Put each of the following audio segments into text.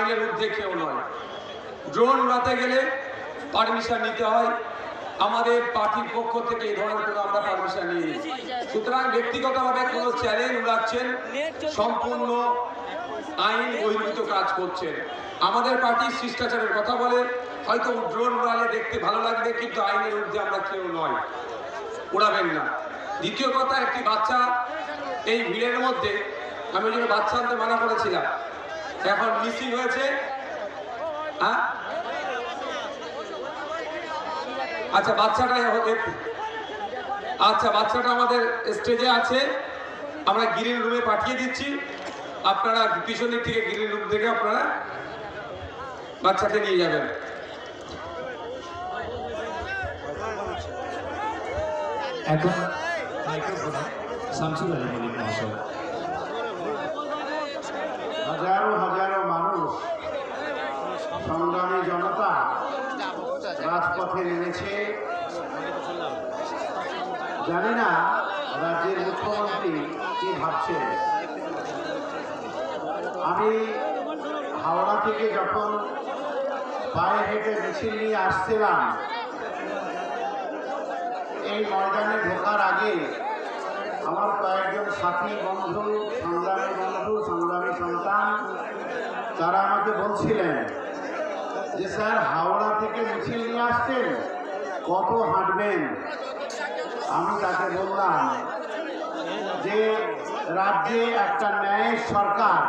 আইনের ঊর্ধ্বে কেউ নয়। ড্রোন উড়াতে গেলে পারমিশন নিতে হয়, আমাদের পার্টির পক্ষ থেকে এই ধরনের কোনো আমরা পারমিশন নিই। সুতরাং ব্যক্তিগতভাবে কোনো চ্যালেঞ্জ উড়াচ্ছেন, সম্পূর্ণ আইন বহির্ভূত কাজ করছেন। আমাদের পার্টির শিষ্টাচারের কথা বলে, হয়তো ড্রোন উড়ালে দেখতে ভালো লাগবে, কিন্তু আইনের ঊর্ধ্বে আমরা কেউ নয়, উড়াবেন না। দ্বিতীয় কথা, একটি বাচ্চা এই ভিড়ের মধ্যে, আমি ওই জন্য বাচ্চা আনতে মানা করেছিলাম, এখন মিসিং হয়েছে। আচ্ছা বাচ্চাটা আমাদের স্টেজে আছে, আমরা গ্রিন রুমে পাঠিয়ে দিচ্ছি। আপনারা পিছনের থেকে গ্রিন রুম থেকে আপনারা বাচ্চাকে নিয়ে যাবেন। এখন শামসুল আলী মল্লিক মহাশয়। হাজারো হাজারো মানুষ, সংগ্রামী জনতা রাজপথে নেমেছে। জানি না রাজ্যের মুখ্যমন্ত্রী কি ভাবছেন। আমি হাওড়া থেকে যখন পায়ে হেঁটে মিছিল নিয়ে আসছিলাম, এই ময়দানে ঢোকার আগে আমার কয়েকজন সাথী বন্ধু, সংগ্রামী সন্তান, তারা আমাকে বলছিলেন যে স্যার, হাওড়া থেকে মিছিল নিয়ে আসছেন, কত হাঁটবেন? আমি তাকে বললাম যে রাজ্যে একটা ন্যায়ের সরকার,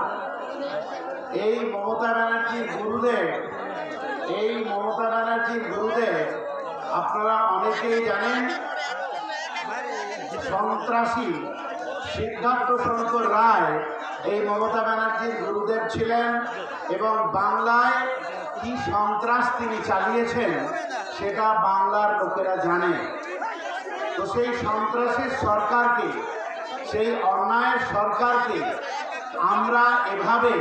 এই মমতা ব্যানার্জির গুরুদেব আপনারা অনেকেই জানেন, সন্ত্রাসী সিদ্ধার্থ শঙ্কর রায় এই মমতা ব্যানার্জির গুরুদেব ছিলেন, এবং বাংলায় কি সন্ত্রাস তিনি চালিয়েছেন সেটা বাংলার লোকেরা জানে। তো সেই সন্ত্রাসের সরকারকে, সেই অন্যায়ের সরকারকে আমরা এভাবে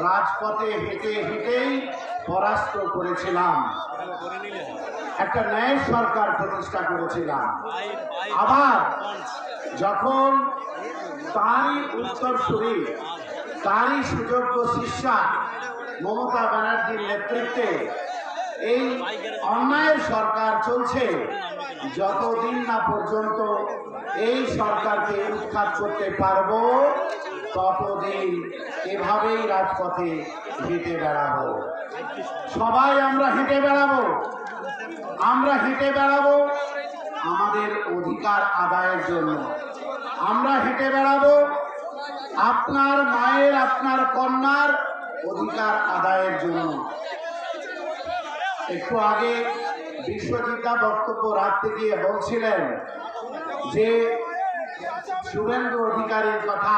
রাজপথে হেঁটে হেঁটেই পরাস্ত করেছিলাম, একটা ন্যায় সরকার প্রতিষ্ঠা করেছিলাম। আবার যখন তারই উত্তরসূরি, তারই সুযোগ্য শিষ্যা মমতা ব্যানার্জির নেতৃত্বে এই অন্যায়ের সরকার চলছে, যতদিন না পর্যন্ত এই সরকারকে উৎখাত করতে পারবো, ততদিন এভাবেই রাজপথে হেঁটে বেড়াবো। সবাই আমরা হেঁটে বেড়াবো আমাদের অধিকার আদায়ের জন্য। আমরা হেঁটে বেড়াবো আপনার মায়ের, আপনার কন্যার অধিকার আদায়ের জন্য। একটু আগে বিশ্বজিৎদা বক্তব্য রাখতে গিয়ে বলছিলেন যে শুভেন্দু অধিকারীর কথা